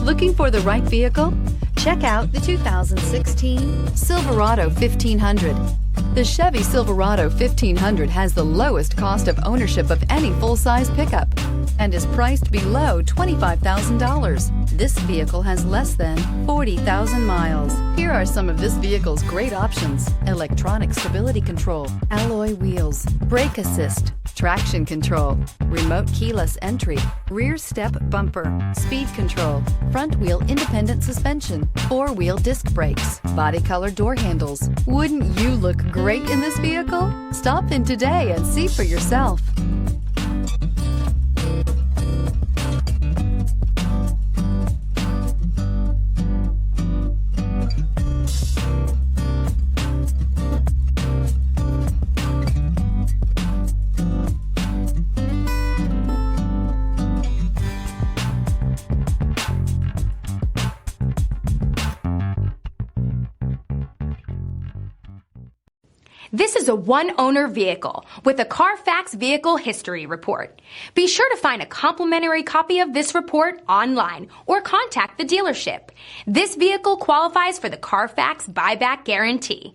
Looking for the right vehicle? Check out the 2016 Silverado 1500. The Chevy Silverado 1500 has the lowest cost of ownership of any full-size pickup and is priced below $25,000. This vehicle has less than 40,000 miles. Here are some of this vehicle's great options: electronic stability control, alloy wheels, brake assist, traction control, remote keyless entry, rear step bumper, speed control, front wheel independent suspension, four-wheel disc brakes, body color door handles. Wouldn't you look great in this vehicle? Stop in today and see for yourself. This is a one-owner vehicle with a Carfax Vehicle History Report. Be sure to find a complimentary copy of this report online or contact the dealership. This vehicle qualifies for the Carfax Buyback Guarantee.